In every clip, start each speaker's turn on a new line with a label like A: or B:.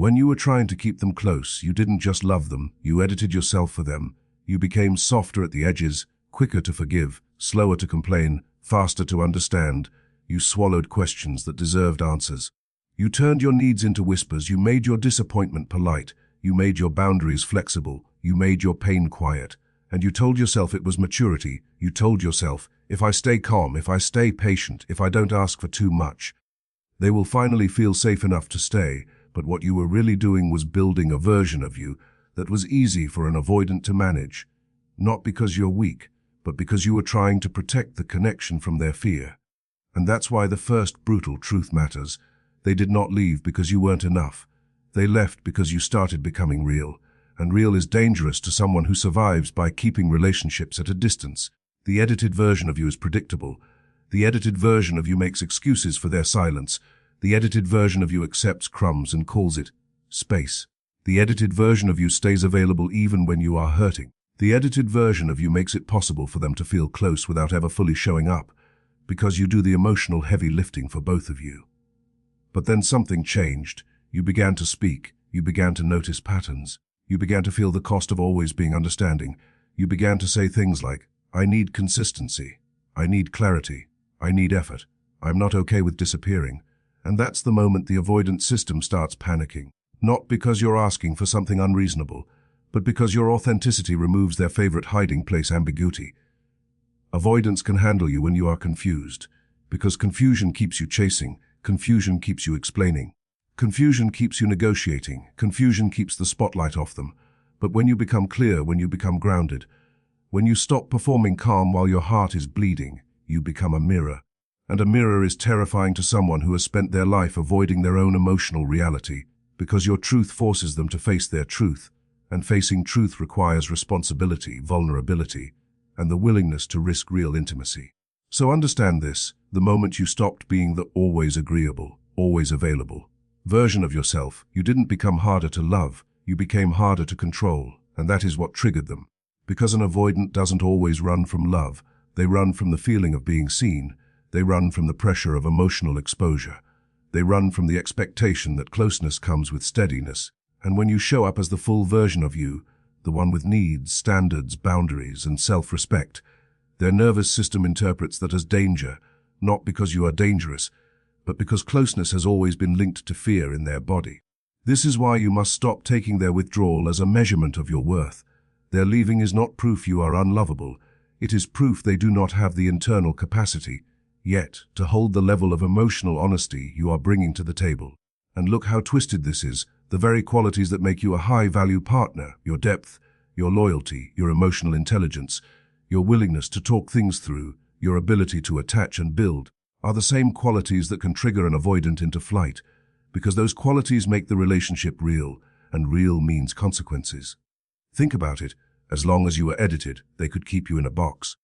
A: When you were trying to keep them close, you didn't just love them, you edited yourself for them. You became softer at the edges, quicker to forgive, slower to complain, faster to understand. You swallowed questions that deserved answers. You turned your needs into whispers, you made your disappointment polite, you made your boundaries flexible, you made your pain quiet. And you told yourself it was maturity. You told yourself, if I stay calm, if I stay patient, if I don't ask for too much, they will finally feel safe enough to stay. But what you were really doing was building a version of you that was easy for an avoidant to manage. Not because you're weak, but because you were trying to protect the connection from their fear. And that's why the first brutal truth matters. They did not leave because you weren't enough. They left because you started becoming real. And real is dangerous to someone who survives by keeping relationships at a distance. The edited version of you is predictable. The edited version of you makes excuses for their silence. The edited version of you accepts crumbs and calls it space. The edited version of you stays available even when you are hurting. The edited version of you makes it possible for them to feel close without ever fully showing up, because you do the emotional heavy lifting for both of you. But then something changed. You began to speak. You began to notice patterns. You began to feel the cost of always being understanding. You began to say things like, I need consistency. I need clarity. I need effort. I'm not okay with disappearing. And that's the moment the avoidant system starts panicking. Not because you're asking for something unreasonable, but because your authenticity removes their favorite hiding place, ambiguity. Avoidance can handle you when you are confused, because confusion keeps you chasing, confusion keeps you explaining. Confusion keeps you negotiating, confusion keeps the spotlight off them. But when you become clear, when you become grounded, when you stop performing calm while your heart is bleeding, you become a mirror. And a mirror is terrifying to someone who has spent their life avoiding their own emotional reality, because your truth forces them to face their truth, and facing truth requires responsibility, vulnerability, and the willingness to risk real intimacy. So understand this: the moment you stopped being the always agreeable, always available version of yourself, you didn't become harder to love, you became harder to control, and that is what triggered them. Because an avoidant doesn't always run from love, they run from the feeling of being seen, they run from the pressure of emotional exposure, they run from the expectation that closeness comes with steadiness. And when you show up as the full version of you, the one with needs, standards, boundaries, and self-respect, their nervous system interprets that as danger, not because you are dangerous, but because closeness has always been linked to fear in their body. This is why you must stop taking their withdrawal as a measurement of your worth. Their leaving is not proof you are unlovable. It is proof they do not have the internal capacity, yet, to hold the level of emotional honesty you are bringing to the table. And look how twisted this is. The very qualities that make you a high-value partner, your depth, your loyalty, your emotional intelligence, your willingness to talk things through, your ability to attach and build, are the same qualities that can trigger an avoidant into flight, because those qualities make the relationship real, and real means consequences. Think about it. As long as you are edited, they could keep you in a box.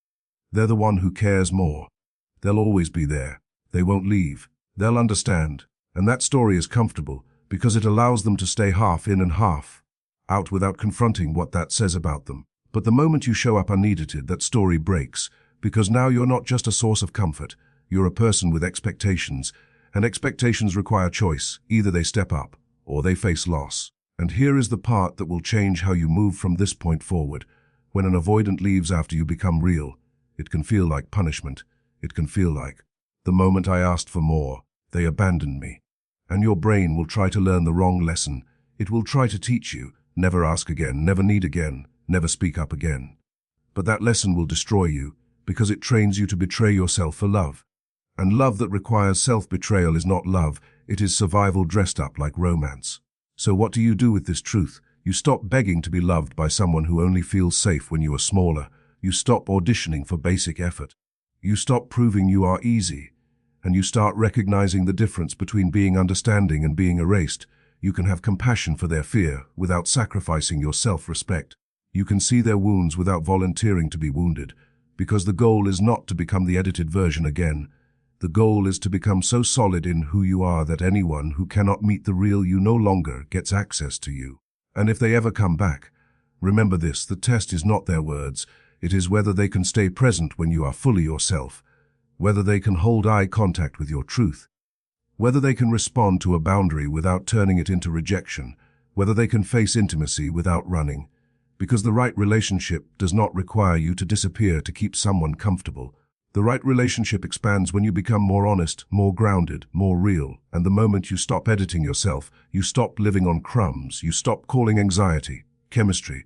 A: They're the one who cares more. They'll always be there. They won't leave. They'll understand. And that story is comfortable, because it allows them to stay half in and half out without confronting what that says about them. But the moment you show up unedited, that story breaks, because now you're not just a source of comfort, you're a person with expectations, and expectations require choice. Either they step up, or they face loss. And here is the part that will change how you move from this point forward. When an avoidant leaves after you become real, it can feel like punishment. It can feel like, the moment I asked for more, they abandoned me. And your brain will try to learn the wrong lesson. It will try to teach you, never ask again, never need again, never speak up again. But that lesson will destroy you, because it trains you to betray yourself for love. And love that requires self-betrayal is not love, it is survival dressed up like romance. So what do you do with this truth? You stop begging to be loved by someone who only feels safe when you are smaller. You stop auditioning for basic effort. You stop proving you are easy. And you start recognizing the difference between being understanding and being erased. You can have compassion for their fear without sacrificing your self-respect. You can see their wounds without volunteering to be wounded, because the goal is not to become the edited version again. The goal is to become so solid in who you are that anyone who cannot meet the real you no longer gets access to you. And if they ever come back, remember this: the test is not their words, it is whether they can stay present when you are fully yourself, whether they can hold eye contact with your truth, whether they can respond to a boundary without turning it into rejection, whether they can face intimacy without running. Because the right relationship does not require you to disappear to keep someone comfortable. The right relationship expands when you become more honest, more grounded, more real, and the moment you stop editing yourself, you stop living on crumbs, you stop calling anxiety chemistry,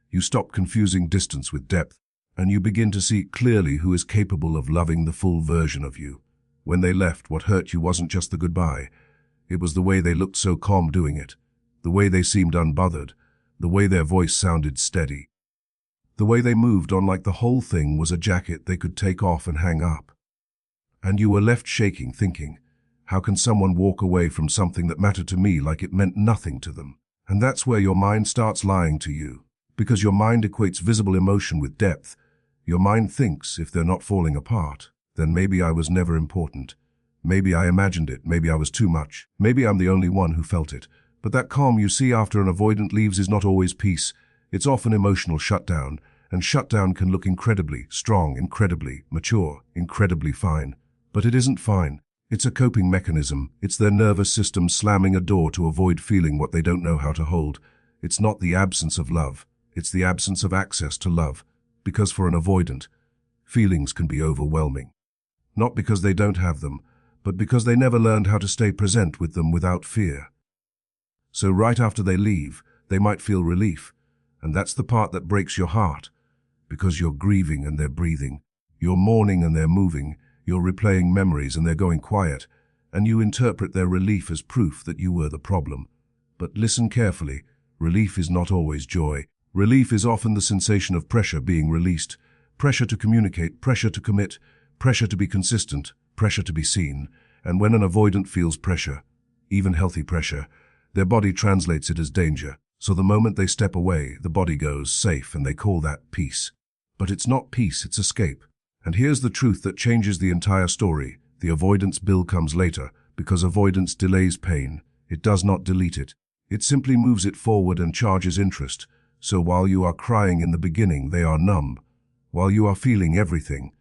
A: you stop confusing distance with depth, and you begin to see clearly who is capable of loving the full version of you. When they left, what hurt you wasn't just the goodbye. It was the way they looked so calm doing it, the way they seemed unbothered, the way their voice sounded steady, the way they moved on like the whole thing was a jacket they could take off and hang up. And you were left shaking, thinking, how can someone walk away from something that mattered to me like it meant nothing to them? And that's where your mind starts lying to you, because your mind equates visible emotion with depth. Your mind thinks if they're not falling apart, then maybe I was never important. Maybe I imagined it, maybe I was too much, maybe I'm the only one who felt it. But that calm you see after an avoidant leaves is not always peace. It's often emotional shutdown, and shutdown can look incredibly strong, incredibly mature, incredibly fine. But it isn't fine. It's a coping mechanism. It's their nervous system slamming a door to avoid feeling what they don't know how to hold. It's not the absence of love. It's the absence of access to love. Because for an avoidant, feelings can be overwhelming. Not because they don't have them, but because they never learned how to stay present with them without fear. So right after they leave, they might feel relief. And that's the part that breaks your heart. Because you're grieving and they're breathing. You're mourning and they're moving. You're replaying memories and they're going quiet. And you interpret their relief as proof that you were the problem. But listen carefully. Relief is not always joy. Relief is often the sensation of pressure being released. Pressure to communicate, pressure to commit, pressure to be consistent, pressure to be seen. And when an avoidant feels pressure, even healthy pressure, their body translates it as danger. So the moment they step away, the body goes safe and they call that peace. But it's not peace, it's escape. And here's the truth that changes the entire story. The avoidance bill comes later, because avoidance delays pain. It does not delete it. It simply moves it forward and charges interest. So while you are crying in the beginning, they are numb. While you are feeling everything,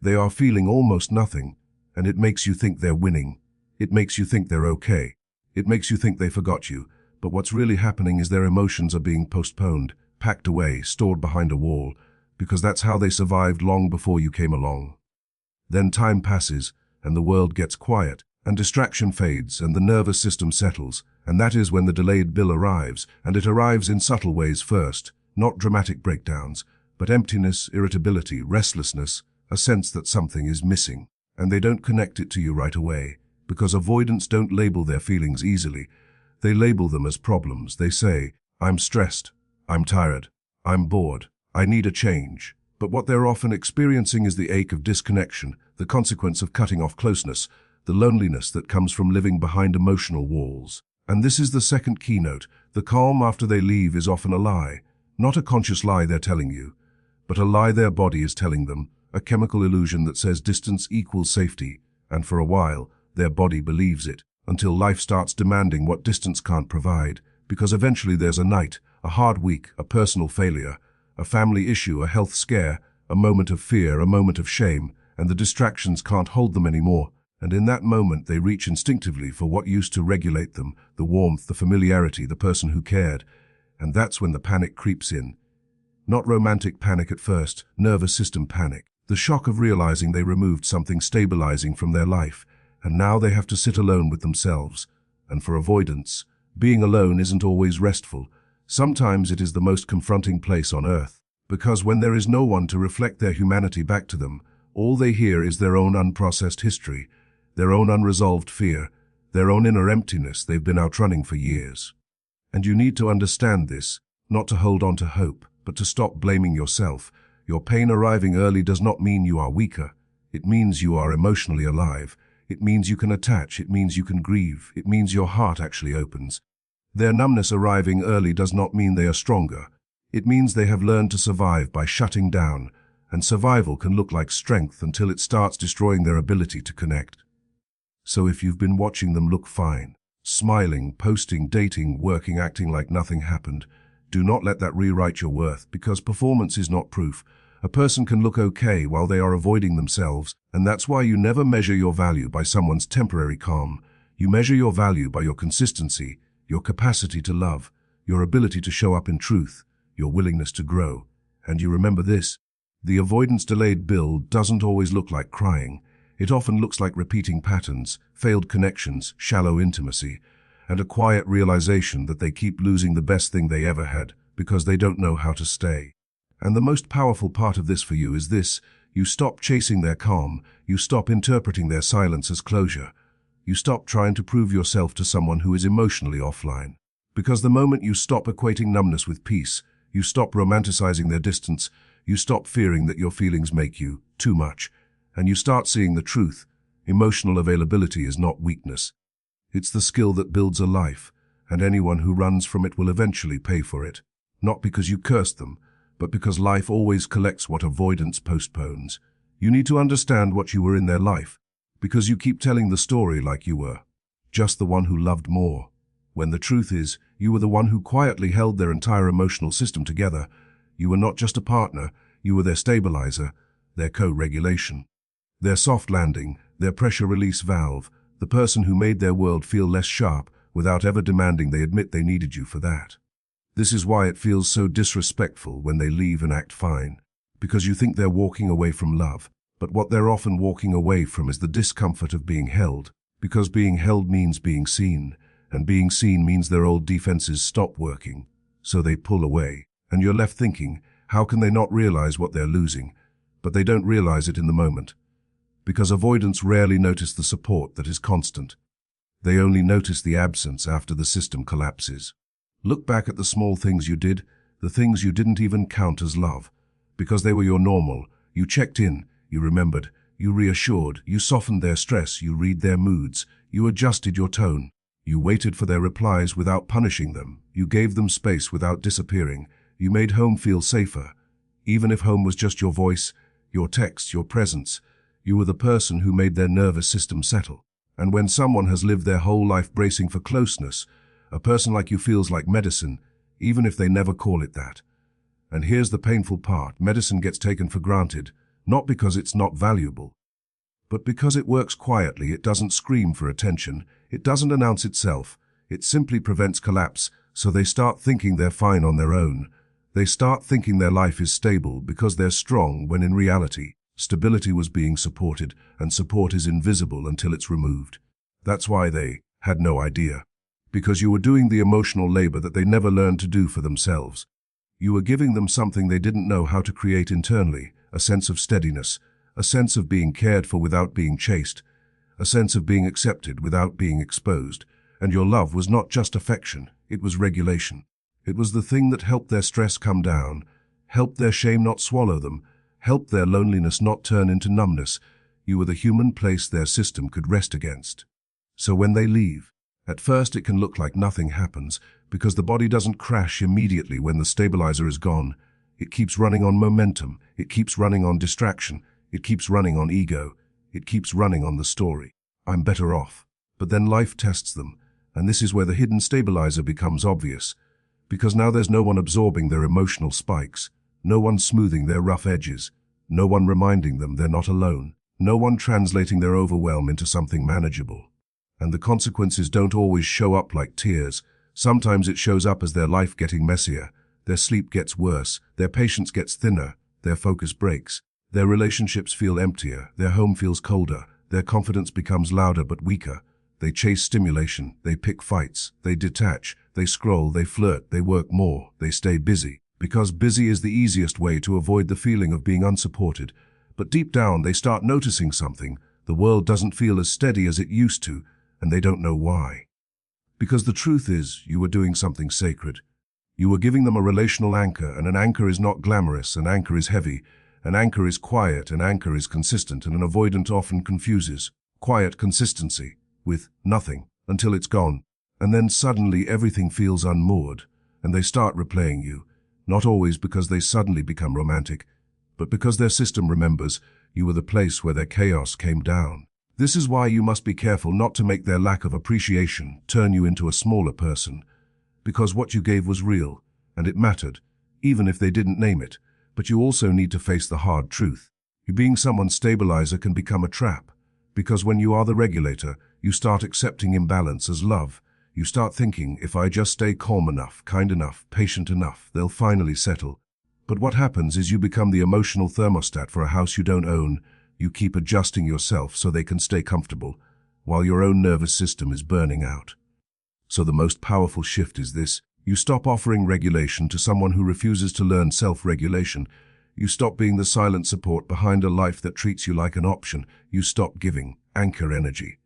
A: they are feeling almost nothing. And it makes you think they're winning. It makes you think they're okay. It makes you think they forgot you. But what's really happening is their emotions are being postponed, packed away, stored behind a wall, because that's how they survived long before you came along. Then time passes, and the world gets quiet, and distraction fades, and the nervous system settles, and that is when the delayed bill arrives, and it arrives in subtle ways first, not dramatic breakdowns, but emptiness, irritability, restlessness, a sense that something is missing, and they don't connect it to you right away, because avoidants don't label their feelings easily. They label them as problems. They say, I'm stressed, I'm tired, I'm bored, I need a change. But what they're often experiencing is the ache of disconnection, the consequence of cutting off closeness, the loneliness that comes from living behind emotional walls. And this is the second keynote. The calm after they leave is often a lie. Not a conscious lie they're telling you, but a lie their body is telling them, a chemical illusion that says distance equals safety. And for a while, their body believes it, until life starts demanding what distance can't provide, because eventually there's a night, a hard week, a personal failure, a family issue, a health scare, a moment of fear, a moment of shame, and the distractions can't hold them anymore. And in that moment they reach instinctively for what used to regulate them, the warmth, the familiarity, the person who cared. And that's when the panic creeps in. Not romantic panic at first, nervous system panic. The shock of realizing they removed something stabilizing from their life, and now they have to sit alone with themselves. And for avoidance, being alone isn't always restful. Sometimes it is the most confronting place on earth, because when there is no one to reflect their humanity back to them, all they hear is their own unprocessed history, their own unresolved fear, their own inner emptiness they've been outrunning for years. And you need to understand this, not to hold on to hope, but to stop blaming yourself. Your pain arriving early does not mean you are weaker. It means you are emotionally alive. It means you can attach. It means you can grieve. It means your heart actually opens. Their numbness arriving early does not mean they are stronger. It means they have learned to survive by shutting down, and survival can look like strength until it starts destroying their ability to connect. So if you've been watching them look fine, smiling, posting, dating, working, acting like nothing happened, do not let that rewrite your worth, because performance is not proof. A person can look okay while they are avoiding themselves, and that's why you never measure your value by someone's temporary calm. You measure your value by your consistency, your capacity to love, your ability to show up in truth, your willingness to grow. And you remember this: the avoidance delayed build doesn't always look like crying. It often looks like repeating patterns, failed connections, shallow intimacy, and a quiet realization that they keep losing the best thing they ever had because they don't know how to stay. And the most powerful part of this for you is this: you stop chasing their calm, you stop interpreting their silence as closure. You stop trying to prove yourself to someone who is emotionally offline. Because the moment you stop equating numbness with peace, you stop romanticizing their distance, you stop fearing that your feelings make you too much, and you start seeing the truth. Emotional availability is not weakness. It's the skill that builds a life, and anyone who runs from it will eventually pay for it. Not because you cursed them, but because life always collects what avoidance postpones. You need to understand what you were in their life, because you keep telling the story like you were just the one who loved more, when the truth is, you were the one who quietly held their entire emotional system together. You were not just a partner, you were their stabilizer, their co-regulation, their soft landing, their pressure release valve, the person who made their world feel less sharp without ever demanding they admit they needed you for that. This is why it feels so disrespectful when they leave and act fine, because you think they're walking away from love, but what they're often walking away from is the discomfort of being held, because being held means being seen, and being seen means their old defenses stop working, so they pull away, and you're left thinking, how can they not realize what they're losing? But they don't realize it in the moment, because avoidance rarely notice the support that is constant. They only notice the absence after the system collapses. Look back at the small things you did, the things you didn't even count as love, because they were your normal. You checked in, you remembered, you reassured, you softened their stress, you read their moods, you adjusted your tone, you waited for their replies without punishing them, you gave them space without disappearing, you made home feel safer. Even if home was just your voice, your texts, your presence, you were the person who made their nervous system settle. And when someone has lived their whole life bracing for closeness, a person like you feels like medicine, even if they never call it that. And here's the painful part: medicine gets taken for granted, not because it's not valuable, but because it works quietly. It doesn't scream for attention, it doesn't announce itself, it simply prevents collapse, so they start thinking they're fine on their own. They start thinking their life is stable because they're strong, when in reality, stability was being supported, and support is invisible until it's removed. That's why they had no idea. Because you were doing the emotional labor that they never learned to do for themselves. You were giving them something they didn't know how to create internally: a sense of steadiness, a sense of being cared for without being chased, a sense of being accepted without being exposed. And your love was not just affection, it was regulation. It was the thing that helped their stress come down, helped their shame not swallow them, helped their loneliness not turn into numbness. You were the human place their system could rest against. So when they leave, at first it can look like nothing happens, because the body doesn't crash immediately when the stabilizer is gone. It keeps running on momentum, it keeps running on distraction, it keeps running on ego, it keeps running on the story: I'm better off. But then life tests them, and this is where the hidden stabilizer becomes obvious. Because now there's no one absorbing their emotional spikes, no one smoothing their rough edges, no one reminding them they're not alone, no one translating their overwhelm into something manageable. And the consequences don't always show up like tears. Sometimes it shows up as their life getting messier, their sleep gets worse, their patience gets thinner, their focus breaks, their relationships feel emptier, their home feels colder, their confidence becomes louder but weaker. They chase stimulation, they pick fights, they detach, they scroll, they flirt, they work more, they stay busy. Because busy is the easiest way to avoid the feeling of being unsupported. But deep down they start noticing something. The world doesn't feel as steady as it used to, and they don't know why. Because the truth is, you were doing something sacred. You were giving them a relational anchor, and an anchor is not glamorous, an anchor is heavy, an anchor is quiet, an anchor is consistent, and an avoidant often confuses quiet consistency with nothing until it's gone. And then suddenly everything feels unmoored, and they start replaying you, not always because they suddenly become romantic, but because their system remembers you were the place where their chaos came down. This is why you must be careful not to make their lack of appreciation turn you into a smaller person, because what you gave was real, and it mattered, even if they didn't name it. But you also need to face the hard truth. You being someone's stabilizer can become a trap, because when you are the regulator, You start accepting imbalance as love. You start thinking, if I just stay calm enough, kind enough, patient enough, they'll finally settle. But what happens is you become the emotional thermostat for a house you don't own. You keep adjusting yourself so they can stay comfortable, while your own nervous system is burning out. So the most powerful shift is this. You stop offering regulation to someone who refuses to learn self-regulation. You stop being the silent support behind a life that treats you like an option. You stop giving anchor energy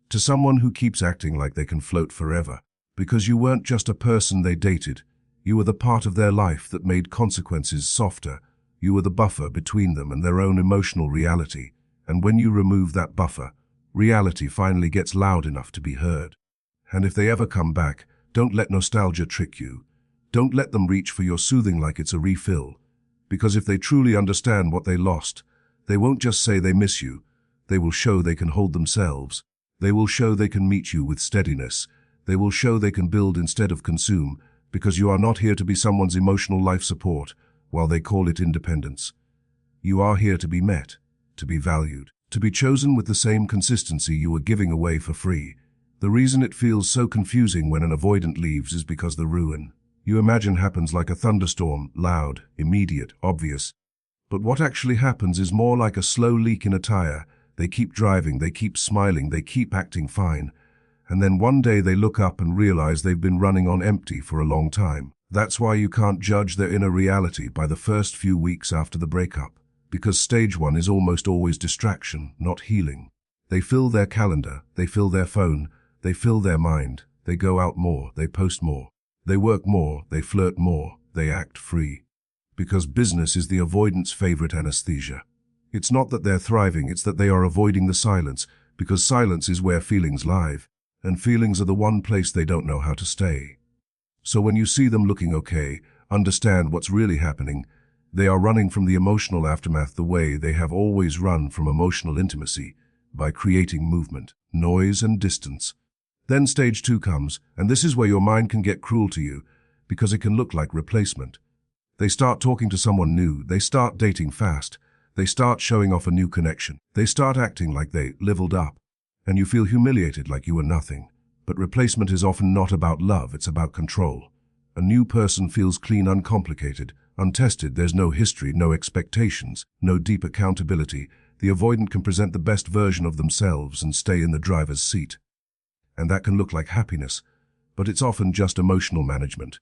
A: to someone who keeps acting like they can float forever. Because you weren't just a person they dated. You were the part of their life that made consequences softer. You were the buffer between them and their own emotional reality. And when you remove that buffer, reality finally gets loud enough to be heard. And if they ever come back, don't let nostalgia trick you. Don't let them reach for your soothing like it's a refill. Because if they truly understand what they lost, they won't just say they miss you. They will show they can hold themselves. They will show they can meet you with steadiness. They will show they can build instead of consume, because you are not here to be someone's emotional life support, while they call it independence. You are here to be met, to be valued, to be chosen with the same consistency you were giving away for free. The reason it feels so confusing when an avoidant leaves is because the ruin you imagine happens like a thunderstorm, loud, immediate, obvious. But what actually happens is more like a slow leak in a tire. They keep driving, they keep smiling, they keep acting fine. And then one day they look up and realize they've been running on empty for a long time. That's why you can't judge their inner reality by the first few weeks after the breakup. Because stage one is almost always distraction, not healing. They fill their calendar, they fill their phone, they fill their mind. They go out more, they post more. They work more, they flirt more, they act free. Because business is the avoidant's favorite anesthesia. It's not that they're thriving, it's that they are avoiding the silence, because silence is where feelings live, and feelings are the one place they don't know how to stay. So when you see them looking okay, understand what's really happening. They are running from the emotional aftermath the way they have always run from emotional intimacy, by creating movement, noise, and distance. Then stage two comes, and this is where your mind can get cruel to you, because it can look like replacement. They start talking to someone new, they start dating fast, they start showing off a new connection, they start acting like they leveled up, and you feel humiliated like you were nothing. But replacement is often not about love, it's about control. A new person feels clean, uncomplicated, untested, there's no history, no expectations, no deep accountability. The avoidant can present the best version of themselves and stay in the driver's seat. And that can look like happiness, but it's often just emotional management.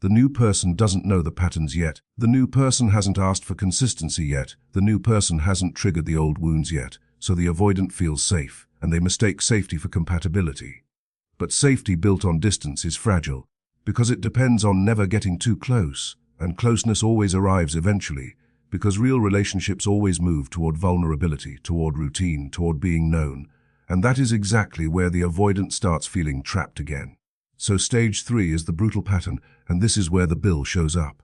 A: The new person doesn't know the patterns yet. The new person hasn't asked for consistency yet. The new person hasn't triggered the old wounds yet. So the avoidant feels safe, and they mistake safety for compatibility. But safety built on distance is fragile, because it depends on never getting too close, and closeness always arrives eventually, because real relationships always move toward vulnerability, toward routine, toward being known. And that is exactly where the avoidant starts feeling trapped again. So stage 3 is the brutal pattern, and this is where the bill shows up.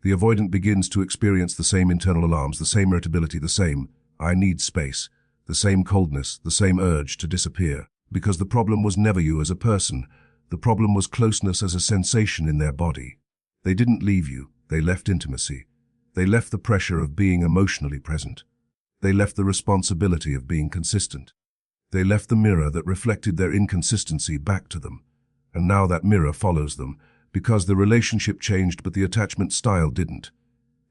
A: The avoidant begins to experience the same internal alarms, the same irritability, the same "I need space," the same coldness, the same urge to disappear. Because the problem was never you as a person. The problem was closeness as a sensation in their body. They didn't leave you, they left intimacy. They left the pressure of being emotionally present. They left the responsibility of being consistent. They left the mirror that reflected their inconsistency back to them. And now that mirror follows them, because the relationship changed but the attachment style didn't.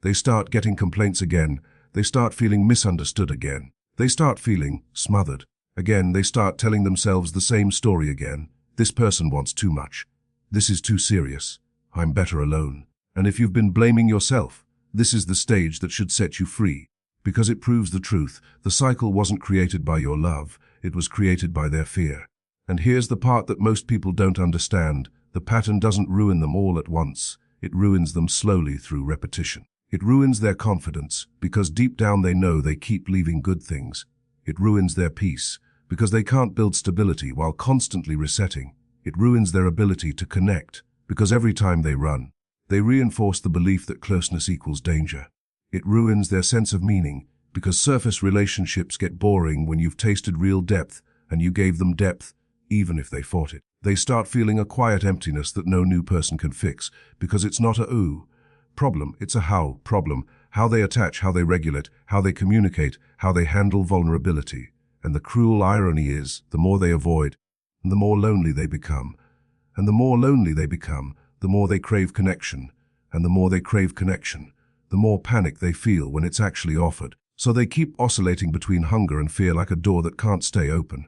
A: They start getting complaints again. They start feeling misunderstood again. They start feeling smothered. Again, they start telling themselves the same story again. This person wants too much. This is too serious. I'm better alone. And if you've been blaming yourself, this is the stage that should set you free, because it proves the truth. The cycle wasn't created by your love. It was created by their fear. And here's the part that most people don't understand. The pattern doesn't ruin them all at once. It ruins them slowly through repetition. It ruins their confidence, because deep down they know they keep leaving good things. It ruins their peace, because they can't build stability while constantly resetting. It ruins their ability to connect, because every time they run, they reinforce the belief that closeness equals danger. It ruins their sense of meaning, because surface relationships get boring when you've tasted real depth, and you gave them depth, even if they fought it. They start feeling a quiet emptiness that no new person can fix, because it's not a ooh problem, it's a how problem. How they attach, how they regulate, how they communicate, how they handle vulnerability. And the cruel irony is, the more they avoid, the more lonely they become. And the more lonely they become, the more they crave connection. And the more they crave connection, the more panic they feel when it's actually offered. So they keep oscillating between hunger and fear like a door that can't stay open.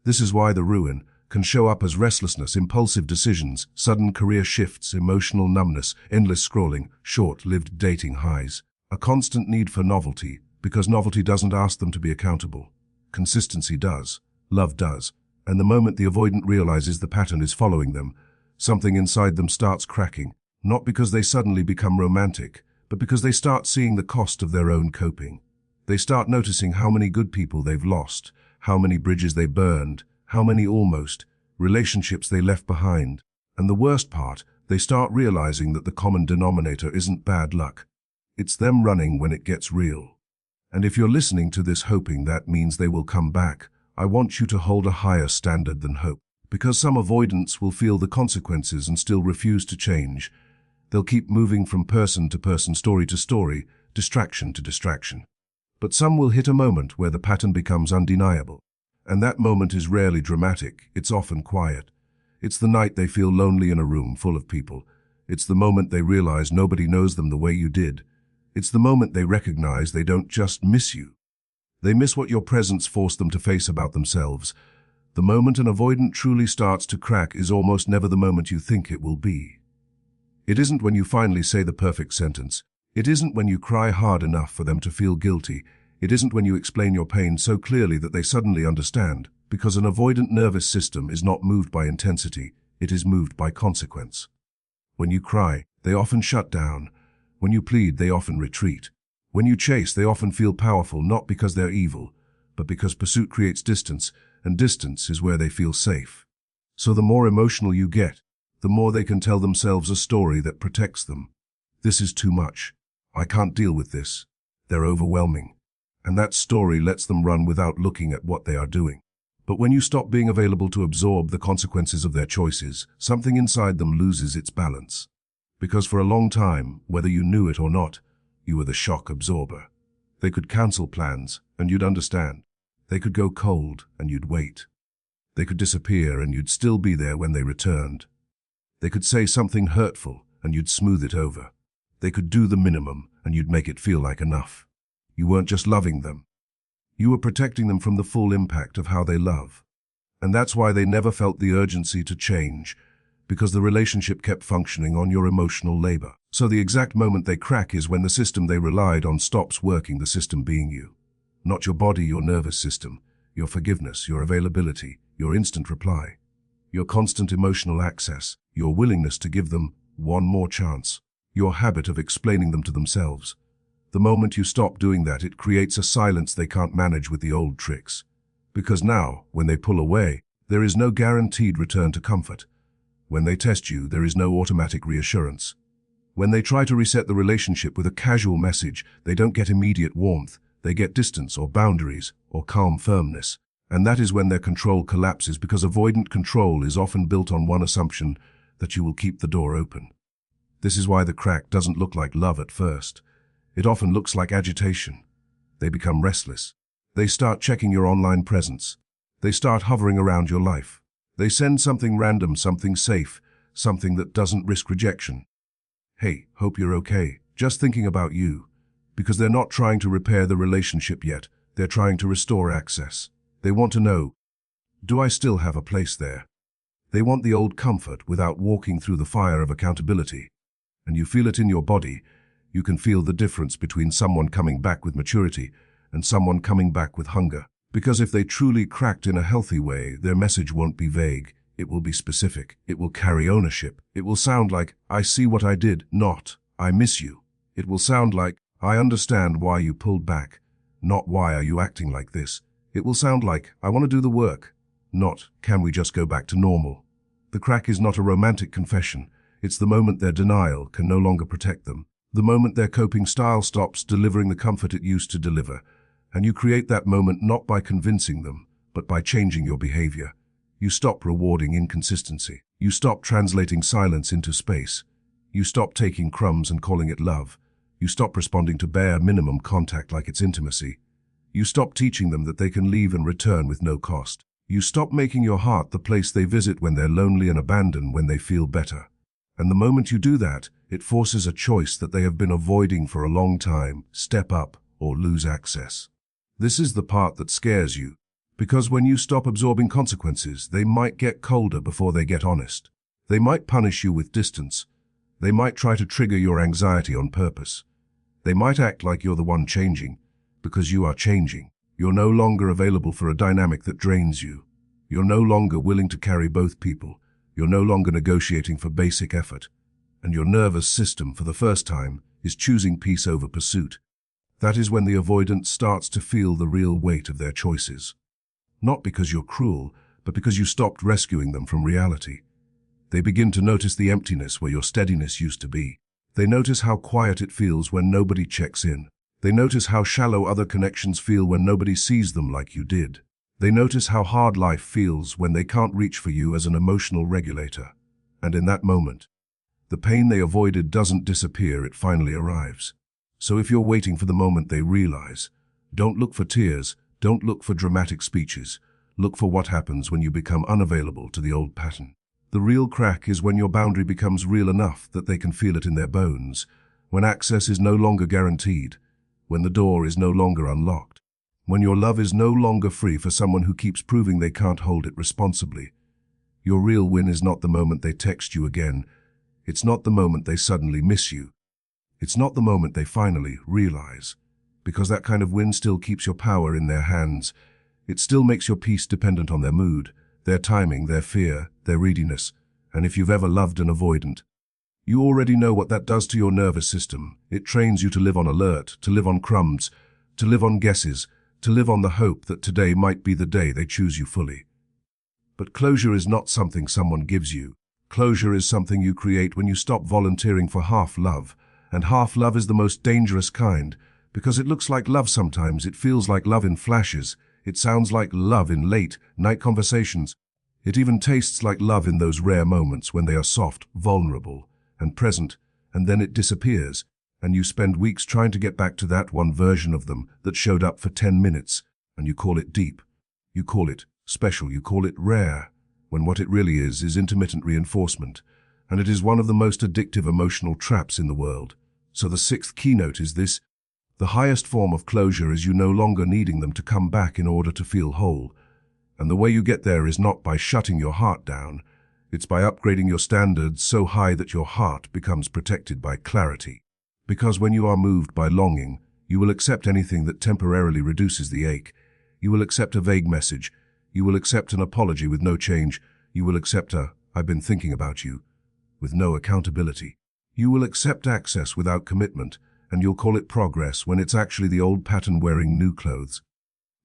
A: This is why the ruin can show up as restlessness, impulsive decisions, sudden career shifts, emotional numbness, endless scrolling, short-lived dating highs. A constant need for novelty, because novelty doesn't ask them to be accountable. Consistency does. Love does. And the moment the avoidant realizes the pattern is following them, something inside them starts cracking, not because they suddenly become romantic, but because they start seeing the cost of their own coping. They start noticing how many good people they've lost, how many bridges they burned, how many almost relationships they left behind. And the worst part, they start realizing that the common denominator isn't bad luck. It's them running when it gets real. And if you're listening to this hoping that means they will come back, I want you to hold a higher standard than hope. Because some avoidants will feel the consequences and still refuse to change. They'll keep moving from person to person, story to story, distraction to distraction. But some will hit a moment where the pattern becomes undeniable. And that moment is rarely dramatic, it's often quiet. It's the night they feel lonely in a room full of people. It's the moment they realize nobody knows them the way you did. It's the moment they recognize they don't just miss you. They miss what your presence forced them to face about themselves. The moment an avoidant truly starts to crack is almost never the moment you think it will be. It isn't when you finally say the perfect sentence. It isn't when you cry hard enough for them to feel guilty. It isn't when you explain your pain so clearly that they suddenly understand, because an avoidant nervous system is not moved by intensity, it is moved by consequence. When you cry, they often shut down. When you plead, they often retreat. When you chase, they often feel powerful, not because they're evil, but because pursuit creates distance, and distance is where they feel safe. So the more emotional you get, the more they can tell themselves a story that protects them. This is too much. I can't deal with this. They're overwhelming. And that story lets them run without looking at what they are doing. But when you stop being available to absorb the consequences of their choices, something inside them loses its balance. Because for a long time, whether you knew it or not, you were the shock absorber. They could cancel plans, and you'd understand. They could go cold, and you'd wait. They could disappear, and you'd still be there when they returned. They could say something hurtful, and you'd smooth it over. They could do the minimum, and you'd make it feel like enough. You weren't just loving them. You were protecting them from the full impact of how they love. And that's why they never felt the urgency to change, because the relationship kept functioning on your emotional labor. So the exact moment they crack is when the system they relied on stops working, the system being you. Not your body, your nervous system, your forgiveness, your availability, your instant reply, your constant emotional access, your willingness to give them one more chance, your habit of explaining them to themselves. The moment you stop doing that, it creates a silence they can't manage with the old tricks. Because now, when they pull away, there is no guaranteed return to comfort. When they test you, there is no automatic reassurance. When they try to reset the relationship with a casual message, they don't get immediate warmth. They get distance or boundaries or calm firmness. And that is when their control collapses, because avoidant control is often built on one assumption, that you will keep the door open. This is why the crack doesn't look like love at first. It often looks like agitation. They become restless. They start checking your online presence. They start hovering around your life. They send something random, something safe, something that doesn't risk rejection. Hey, hope you're okay. Just thinking about you. Because they're not trying to repair the relationship yet. They're trying to restore access. They want to know, do I still have a place there? They want the old comfort without walking through the fire of accountability. And you feel it in your body. You can feel the difference between someone coming back with maturity and someone coming back with hunger. Because if they truly cracked in a healthy way, their message won't be vague. It will be specific. It will carry ownership. It will sound like, I see what I did, not, I miss you. It will sound like, I understand why you pulled back, not why are you acting like this. It will sound like, I want to do the work, not, can we just go back to normal. The crack is not a romantic confession. It's the moment their denial can no longer protect them. The moment their coping style stops delivering the comfort it used to deliver. And you create that moment not by convincing them, but by changing your behavior. You stop rewarding inconsistency. You stop translating silence into space. You stop taking crumbs and calling it love. You stop responding to bare minimum contact like it's intimacy. You stop teaching them that they can leave and return with no cost. You stop making your heart the place they visit when they're lonely and abandon when they feel better. And the moment you do that, it forces a choice that they have been avoiding for a long time: step up or lose access. This is the part that scares you, because when you stop absorbing consequences, they might get colder before they get honest. They might punish you with distance. They might try to trigger your anxiety on purpose. They might act like you're the one changing, because you are changing. You're no longer available for a dynamic that drains you. You're no longer willing to carry both people. You're no longer negotiating for basic effort. And your nervous system, for the first time, is choosing peace over pursuit. That is when the avoidant starts to feel the real weight of their choices. Not because you're cruel, but because you stopped rescuing them from reality. They begin to notice the emptiness where your steadiness used to be. They notice how quiet it feels when nobody checks in. They notice how shallow other connections feel when nobody sees them like you did. They notice how hard life feels when they can't reach for you as an emotional regulator. And in that moment, the pain they avoided doesn't disappear, it finally arrives. So if you're waiting for the moment they realize, don't look for tears, don't look for dramatic speeches. Look for what happens when you become unavailable to the old pattern. The real crack is when your boundary becomes real enough that they can feel it in their bones, when access is no longer guaranteed, when the door is no longer unlocked, when your love is no longer free for someone who keeps proving they can't hold it responsibly. Your real win is not the moment they text you again. It's not the moment they suddenly miss you. It's not the moment they finally realize, because that kind of win still keeps your power in their hands. It still makes your peace dependent on their mood, their timing, their fear, their readiness. And if you've ever loved an avoidant, you already know what that does to your nervous system. It trains you to live on alert, to live on crumbs, to live on guesses, to live on the hope that today might be the day they choose you fully. But closure is not something someone gives you. Closure is something you create when you stop volunteering for half love. And half love is the most dangerous kind, because it looks like love sometimes, it feels like love in flashes, it sounds like love in late night conversations. It even tastes like love in those rare moments when they are soft, vulnerable, and present, and then it disappears, and you spend weeks trying to get back to that one version of them that showed up for 10 minutes, and you call it deep, you call it special, you call it rare, when what it really is intermittent reinforcement, and it is one of the most addictive emotional traps in the world. So the sixth keynote is this: the highest form of closure is you no longer needing them to come back in order to feel whole. And the way you get there is not by shutting your heart down, it's by upgrading your standards so high that your heart becomes protected by clarity. Because when you are moved by longing, you will accept anything that temporarily reduces the ache. You will accept a vague message. You will accept an apology with no change. You will accept a "I've been thinking about you" with no accountability. You will accept access without commitment, and you'll call it progress when it's actually the old pattern wearing new clothes.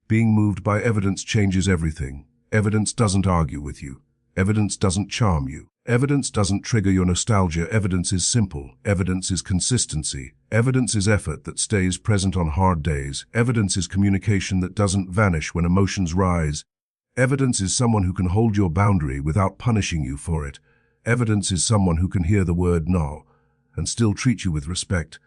A: Being moved by evidence changes everything. Evidence doesn't argue with you. Evidence doesn't charm you. Evidence doesn't trigger your nostalgia. Evidence is simple. Evidence is consistency. Evidence is effort that stays present on hard days. Evidence is communication that doesn't vanish when emotions rise. Evidence is someone who can hold your boundary without punishing you for it. Evidence is someone who can hear the word no and still treat you with respect.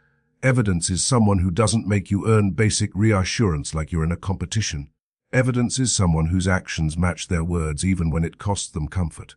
A: Evidence is someone who doesn't make you earn basic reassurance like you're in a competition. Evidence is someone whose actions match their words even when it costs them comfort.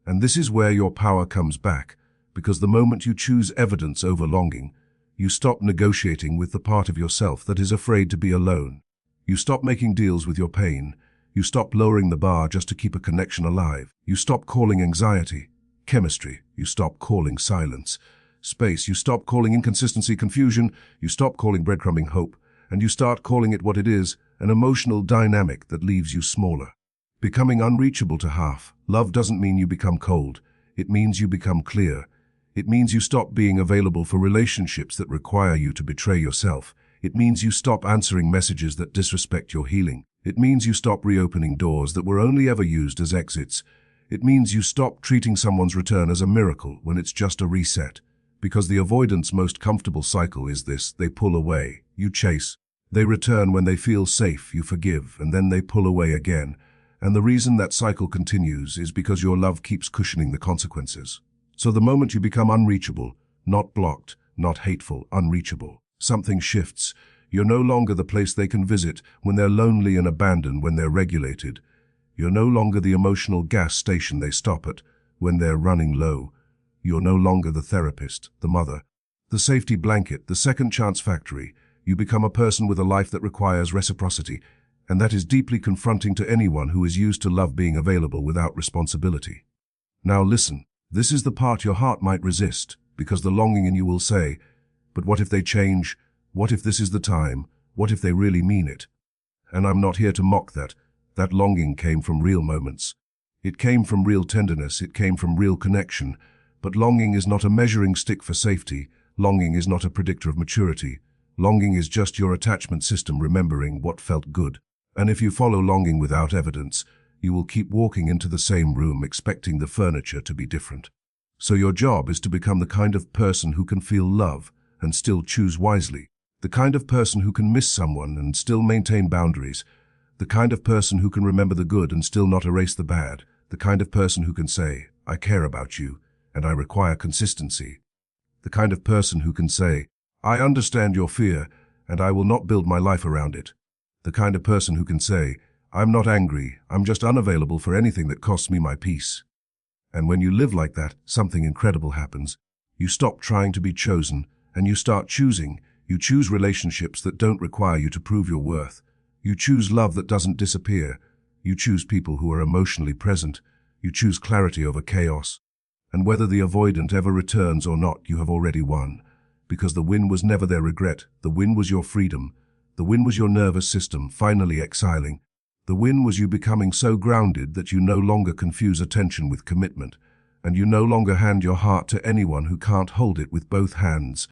A: And this is where your power comes back, because the moment you choose evidence over longing, you stop negotiating with the part of yourself that is afraid to be alone. You stop making deals with your pain. You stop lowering the bar just to keep a connection alive. You stop calling anxiety chemistry. You stop calling silence space. You stop calling inconsistency confusion. You stop calling breadcrumbing hope. And you start calling it what it is: an emotional dynamic that leaves you smaller. Becoming unreachable to half love doesn't mean you become cold. It means you become clear. It means you stop being available for relationships that require you to betray yourself. It means you stop answering messages that disrespect your healing. It means you stop reopening doors that were only ever used as exits. It means you stop treating someone's return as a miracle when it's just a reset. Because the avoidant's most comfortable cycle is this: they pull away, you chase. They return when they feel safe, you forgive, and then they pull away again. And the reason that cycle continues is because your love keeps cushioning the consequences. So the moment you become unreachable, not blocked, not hateful, unreachable, something shifts. You're no longer the place they can visit when they're lonely and abandoned when they're regulated. You're no longer the emotional gas station they stop at when they're running low. You're no longer the therapist, the mother, the safety blanket, the second chance factory. You become a person with a life that requires reciprocity, and that is deeply confronting to anyone who is used to love being available without responsibility. Now listen, this is the part your heart might resist, because the longing in you will say, but what if they change? What if this is the time? What if they really mean it? And I'm not here to mock that. That longing came from real moments. It came from real tenderness, it came from real connection. But longing is not a measuring stick for safety. Longing is not a predictor of maturity. Longing is just your attachment system remembering what felt good. And if you follow longing without evidence, you will keep walking into the same room expecting the furniture to be different. So your job is to become the kind of person who can feel love and still choose wisely. The kind of person who can miss someone and still maintain boundaries. The kind of person who can remember the good and still not erase the bad. The kind of person who can say, I care about you, and I require consistency. The kind of person who can say, I understand your fear, and I will not build my life around it. The kind of person who can say, I'm not angry, I'm just unavailable for anything that costs me my peace. And when you live like that, something incredible happens. You stop trying to be chosen, and you start choosing. You choose relationships that don't require you to prove your worth. You choose love that doesn't disappear. You choose people who are emotionally present. You choose clarity over chaos. And whether the avoidant ever returns or not, you have already won. Because the win was never their regret. The win was your freedom. The win was your nervous system finally exiling. The win was you becoming so grounded that you no longer confuse attention with commitment. And you no longer hand your heart to anyone who can't hold it with both hands.